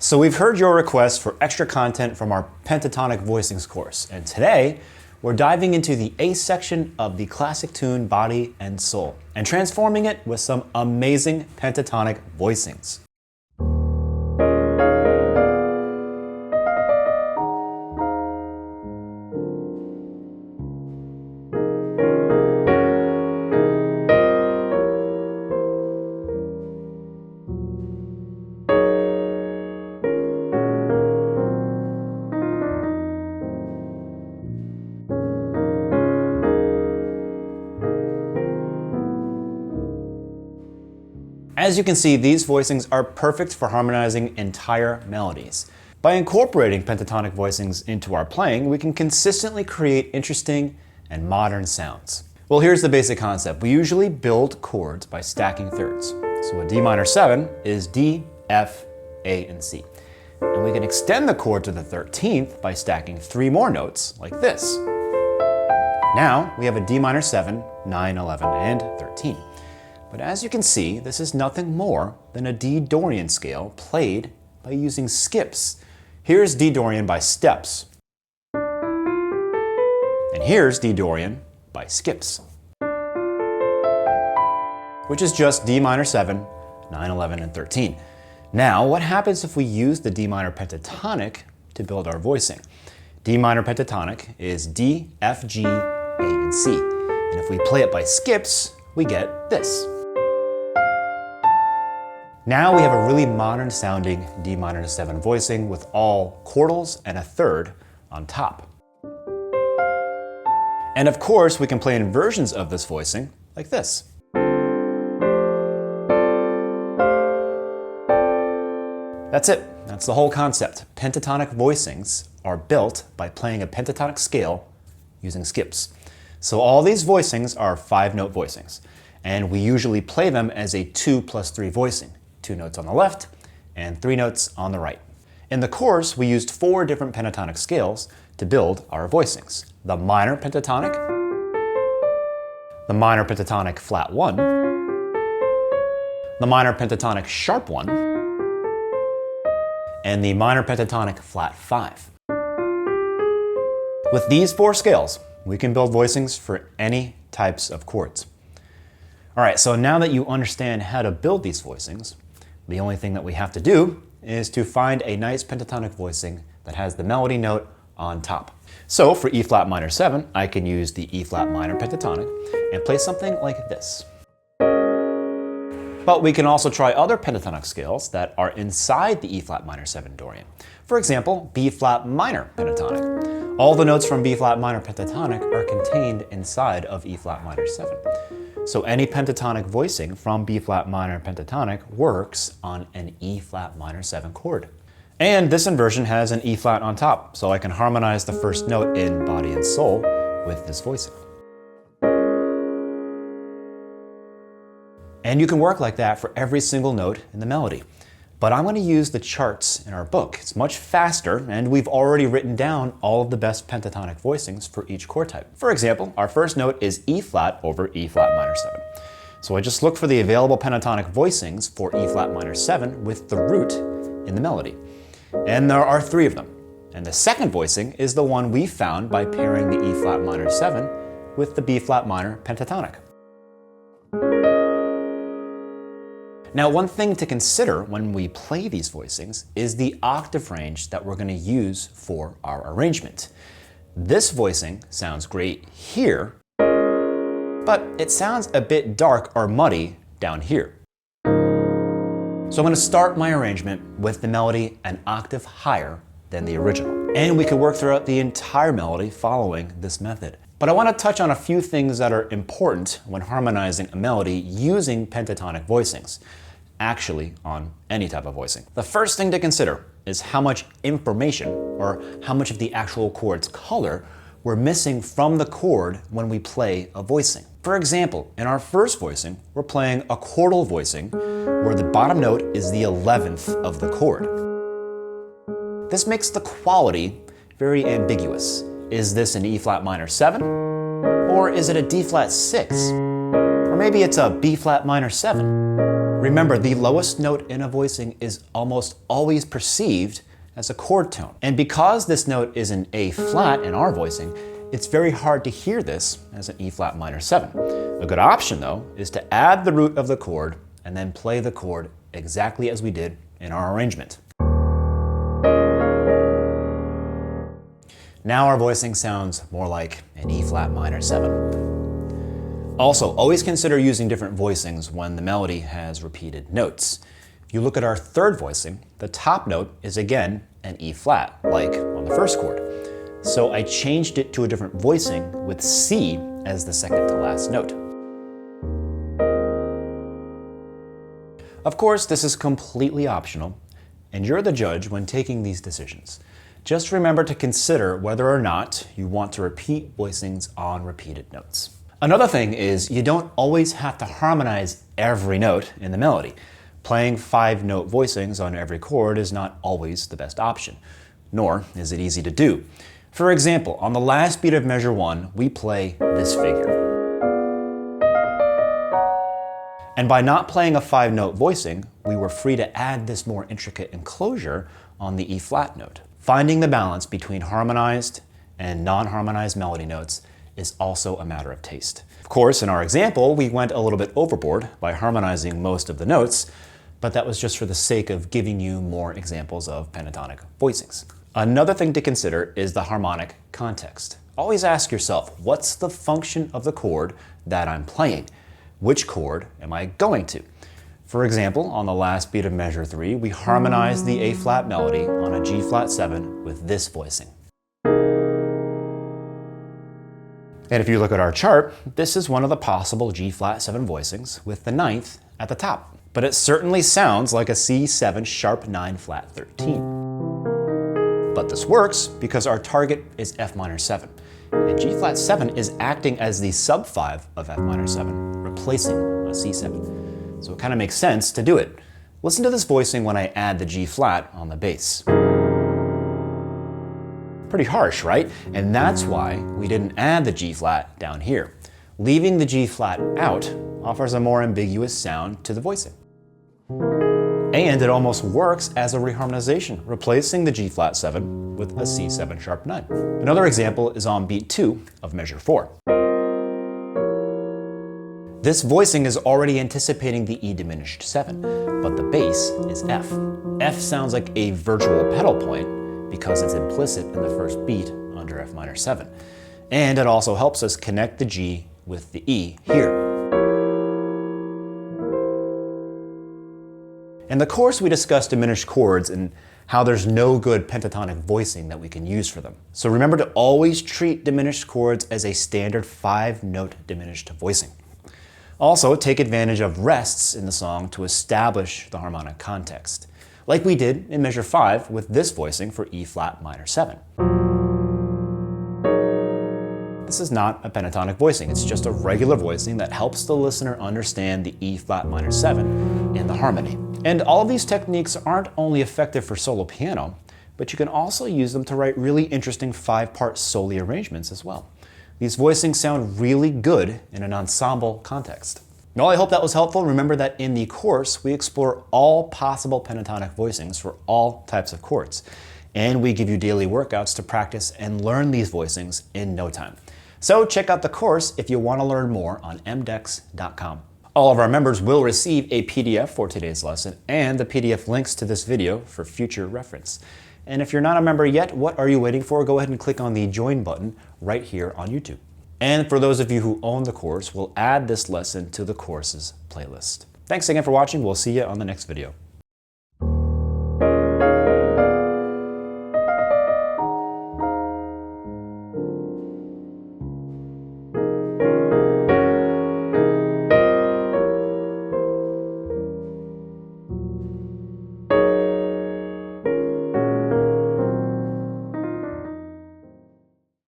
So we've heard your request for extra content from our Pentatonic Voicings course, and today we're diving into the A section of the classic tune Body and Soul and transforming it with some amazing pentatonic voicings. As you can see, these voicings are perfect for harmonizing entire melodies. By incorporating pentatonic voicings into our playing, we can consistently create interesting and modern sounds. Well, here's the basic concept. We usually build chords by stacking thirds. So a D minor 7 is D, F, A, and C. And we can extend the chord to the 13th by stacking 3 more notes like this. Now we have a D minor 7, 9, 11, and 13. But as you can see, this is nothing more than a D Dorian scale played by using skips. Here's D Dorian by steps. And here's D Dorian by skips, which is just D minor 7, 9, 11, and 13. Now, what happens if we use the D minor pentatonic to build our voicing? D minor pentatonic is D, F, G, A, and C. And if we play it by skips, we get this. Now we have a really modern sounding D minor 7 voicing with all chordals and a third on top. And of course, we can play in versions of this voicing like this. That's it. That's the whole concept. Pentatonic voicings are built by playing a pentatonic scale using skips. So all these voicings are 5-note voicings, and we usually play them as a 2+3 voicing. 2 notes on the left and 3 notes on the right. In the course, we used 4 different pentatonic scales to build our voicings. The minor pentatonic, the minor pentatonic flat 1, the minor pentatonic sharp 1, and the minor pentatonic flat 5. With these 4 scales, we can build voicings for any types of chords. All right, so now that you understand how to build these voicings, the only thing that we have to do is to find a nice pentatonic voicing that has the melody note on top. So for E flat minor 7, I can use the E flat minor pentatonic and play something like this. But we can also try other pentatonic scales that are inside the E flat minor 7 Dorian. For example, B flat minor pentatonic. All the notes from B flat minor pentatonic are contained inside of E flat minor 7. So any pentatonic voicing from B flat minor pentatonic works on an E flat minor 7 chord. And this inversion has an E flat on top, so I can harmonize the first note in Body and Soul with this voicing. And you can work like that for every single note in the melody. But I'm going to use the charts in our book. It's much faster, and we've already written down all of the best pentatonic voicings for each chord type. For example, our first note is E flat over E flat minor 7. So I just look for the available pentatonic voicings for E flat minor 7 with the root in the melody. And there are 3 of them. And the second voicing is the one we found by pairing the E flat minor 7 with the B flat minor pentatonic. Now, one thing to consider when we play these voicings is the octave range that we're going to use for our arrangement. This voicing sounds great here, but it sounds a bit dark or muddy down here. So I'm going to start my arrangement with the melody an octave higher than the original. And we could work throughout the entire melody following this method. But I want to touch on a few things that are important when harmonizing a melody using pentatonic voicings, actually on any type of voicing. The first thing to consider is how much information, or how much of the actual chord's color, we're missing from the chord when we play a voicing. For example, in our first voicing, we're playing a chordal voicing where the bottom note is the 11th of the chord. This makes the quality very ambiguous. Is this an E flat minor 7? Or is it a D flat 6? Or maybe it's a B flat minor 7? Remember, the lowest note in a voicing is almost always perceived as a chord tone. And because this note is an A flat in our voicing, it's very hard to hear this as an E flat minor 7. A good option though is to add the root of the chord and then play the chord exactly as we did in our arrangement. Now our voicing sounds more like an E flat minor 7. Also, always consider using different voicings when the melody has repeated notes. If you look at our third voicing, the top note is again an E flat, like on the first chord. So I changed it to a different voicing with C as the second to last note. Of course, this is completely optional, and you're the judge when taking these decisions. Just remember to consider whether or not you want to repeat voicings on repeated notes. Another thing is you don't always have to harmonize every note in the melody. Playing 5-note voicings on every chord is not always the best option, nor is it easy to do. For example, on the last beat of measure 1, we play this figure. And by not playing a 5-note voicing, we were free to add this more intricate enclosure on the E flat note. Finding the balance between harmonized and non-harmonized melody notes is also a matter of taste. Of course, in our example, we went a little bit overboard by harmonizing most of the notes, but that was just for the sake of giving you more examples of pentatonic voicings. Another thing to consider is the harmonic context. Always ask yourself, what's the function of the chord that I'm playing? Which chord am I going to? For example, on the last beat of measure 3, we harmonized the A flat melody on a G flat 7 with this voicing. And if you look at our chart, this is one of the possible G flat 7 voicings with the 9th at the top. But it certainly sounds like a C7 sharp 9 flat 13. But this works because our target is F minor 7. And G flat 7 is acting as the sub 5 of F minor 7, replacing a C7. So it kind of makes sense to do it. Listen to this voicing when I add the G flat on the bass. Pretty harsh, right? And that's why we didn't add the G flat down here. Leaving the G flat out offers a more ambiguous sound to the voicing. And it almost works as a reharmonization, replacing the G flat 7 with a C7 sharp 9. Another example is on beat 2 of measure 4. This voicing is already anticipating the E diminished 7, but the bass is F. F sounds like a virtual pedal point because it's implicit in the first beat under F minor 7. And it also helps us connect the G with the E here. In the course, we discussed diminished chords and how there's no good pentatonic voicing that we can use for them. So remember to always treat diminished chords as a standard 5-note diminished voicing. Also, take advantage of rests in the song to establish the harmonic context, like we did in measure 5 with this voicing for E flat minor 7. This is not a pentatonic voicing, it's just a regular voicing that helps the listener understand the E flat minor 7 in the harmony. And all of these techniques aren't only effective for solo piano, but you can also use them to write really interesting 5-part solo arrangements as well. These voicings sound really good in an ensemble context. Well, I hope that was helpful. Remember that in the course, we explore all possible pentatonic voicings for all types of chords. And we give you daily workouts to practice and learn these voicings in no time. So check out the course if you want to learn more on mdex.com. All of our members will receive a PDF for today's lesson and the PDF links to this video for future reference. And if you're not a member yet, what are you waiting for? Go ahead and click on the join button right here on YouTube. And for those of you who own the course, we'll add this lesson to the course's playlist. Thanks again for watching. We'll see you on the next video.